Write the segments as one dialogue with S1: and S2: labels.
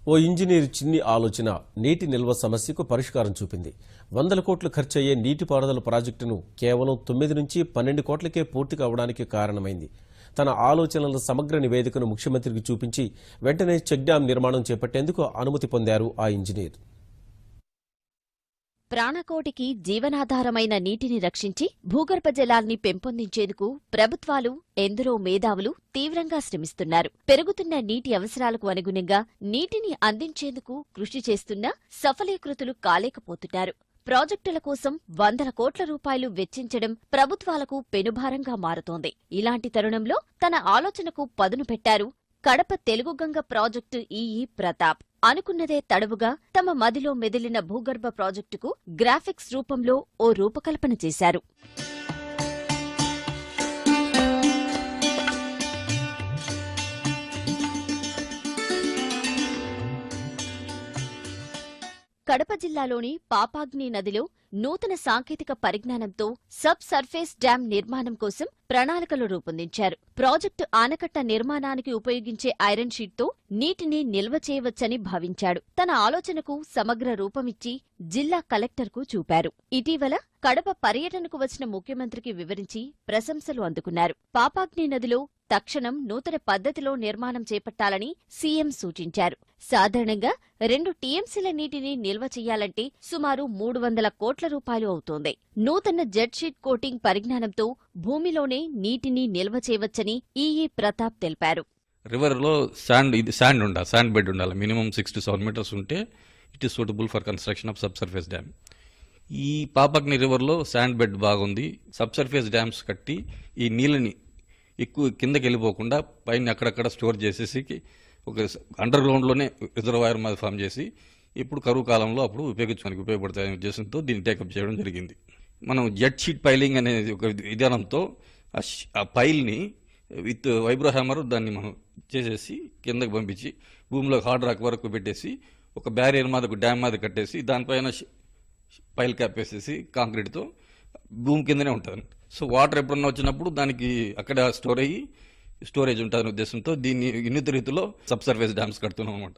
S1: ఓ engineer చిన్ని ఆలోచన నీటి నిల్వ సమస్యకు పరిష్కారం చూపింది. 100 కోట్లు ఖర్చయ్యే నీటిపారుదల ప్రాజెక్టును కేవలం 9 నుంచి 12 కోట్లకే పూర్తి కావడానికి కారణమైంది. తన ఆలోచనల సమగ్ర నివేదికను ముఖ్యమంత్రికి చూపించి వెంటనే చెక్ డ్యాం నిర్మాణం చేపట్టేందుకు అనుమతి పొందారు ఆ ఇంజనీర్.
S2: ప్రాణకోటికి జీవనాధారమైన నీటిని రక్షించి భూగర్భ జలాల్ని పెంపొందించేందుకు ప్రభుత్వాలు, ఎందరో మేధావులు తీవ్రంగా శ్రమిస్తున్నారు. పెరుగుతున్న నీటి అవసరాలకు అనుగుణంగా నీటిని అందించేందుకు కృషి చేస్తున్నా సఫలీకృతులు కాలేకపోతున్నారు. ప్రాజెక్టుల కోసం 100 కోట్ల రూపాయలు వెచ్చించడం ప్రభుత్వాలకు పెనుభారంగా మారుతోంది. ఇలాంటి తరుణంలో తన ఆలోచనకు పదును పెట్టారు కడప తెలుగుగంగ ప్రాజెక్టు ఈఈ ప్రతాప్. అనుకున్నదే తడవుగా తమ మదిలో మెదిలిన భూగర్భ ప్రాజెక్టుకు గ్రాఫిక్స్ రూపంలో ఓ రూపకల్పన చేశారు. కడప జిల్లాలోని పాపాగ్ని నదిలో నూతన సాంకేతిక పరిజ్ఞానంతో సబ్ సర్ఫేస్ డ్యాం నిర్మాణం కోసం ప్రణాళికలు రూపొందించారు. ప్రాజెక్టు ఆనకట్ట నిర్మాణానికి ఉపయోగించే ఐరన్ షీట్తో నీటిని నిల్వ చేయవచ్చని భావించాడు. తన ఆలోచనకు సమగ్ర రూపమిచ్చి జిల్లా కలెక్టర్కు చూపారు. ఇటీవల కడప పర్యటనకు వచ్చిన ముఖ్యమంత్రికి వివరించి ప్రశంసలు అందుకున్నారు. పాపాగ్ని నదిలో తక్షణం నూతన పద్ధతిలో నిర్మాణం చేపట్టాలని సీఎం సూచించారు. సాధారణంగా 2 టీఎంసీల నీటిని నిల్వ చెయ్యాలంటే సుమారు 300 కోట్ల రూపాయలు అవుతోంది. నూతన జెట్ షీట్ కోటింగ్ పరిజ్ఞానంతో భూమిలోనే నీటిని నిల్వ చేయవచ్చని ఈఈ ప్రతాప్ తెలిపారు.
S3: రివర్లో శాండ్ బెడ్ ఉండాలి. మినిమం 6 to 7 మీటర్స్ ఉంటే it is suitable for construction of sub surface dam. ఈ పాపాగ్ని రివర్లో శాండ్ బెడ్ బాగుంది. సబ్ సర్ఫేస్ డ్యామ్స్ కట్టి ఈ నీళ్ళని ఎక్కువ కిందకి వెళ్ళిపోకుండా పైన అక్కడక్కడ స్టోర్ చేసేసి ఒక అండర్ గ్రౌండ్లోనే రిజర్వాయర్ మీద ఫామ్ చేసి ఇప్పుడు కరువు కాలంలో అప్పుడు ఉపయోగించడానికి ఉపయోగపడతాయనే ఉద్దేశంతో దీన్ని టేకప్ చేయడం జరిగింది. మనం జెట్ షీట్ పైలింగ్ అనేది ఒక విధానంతో ఆ పైల్ని విత్ వైబ్రో హ్యామర్ దాన్ని మనం చేసేసి కిందకి పంపించి భూమిలో హార్డ్ రాక్ వరకు పెట్టేసి ఒక బ్యారియర్ మీద ఒక డ్యామ్ మీద కట్టేసి దానిపైన పైల్ క్యాప్ వేసేసి కాంక్రీట్తో భూమి కిందనే ఉంటుంది. సో వాటర్ ఎప్పుడన్నా వచ్చినప్పుడు దానికి అక్కడ స్టోరేజ్ ఉంటుందనే ఉద్దేశంతో దీన్ని వినూత్న రీతిలో సబ్ సర్ఫేస్ డ్యామ్స్ కడుతున్నాం అన్నమాట.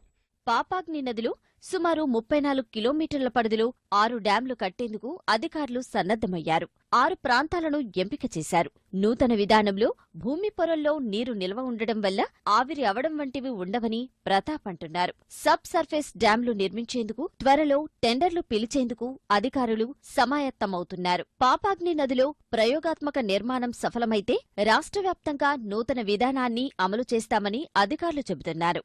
S2: పాపాగ్ని నదిలో సుమారు 34 కిలోమీటర్ల పరిధిలో 6 డ్యాంలు కట్టేందుకు అధికారులు సన్నద్దమయ్యారు. 6 ప్రాంతాలను ఎంపిక చేశారు. నూతన విధానంలో భూమి పొరల్లో నీరు నిల్వ ఉండడం వల్ల ఆవిరి అవడం వంటివి ఉండవని ప్రతాప్ అంటున్నారు. సబ్ సర్ఫేస్ డ్యాంలు నిర్మించేందుకు త్వరలో టెండర్లు పిలిచేందుకు అధికారులు సమాయత్తమవుతున్నారు. పాపాగ్ని నదిలో ప్రయోగాత్మక నిర్మాణం సఫలమైతే రాష్ట్ర వ్యాప్తంగా నూతన విధానాన్ని అమలు చేస్తామని అధికారులు చెబుతున్నారు.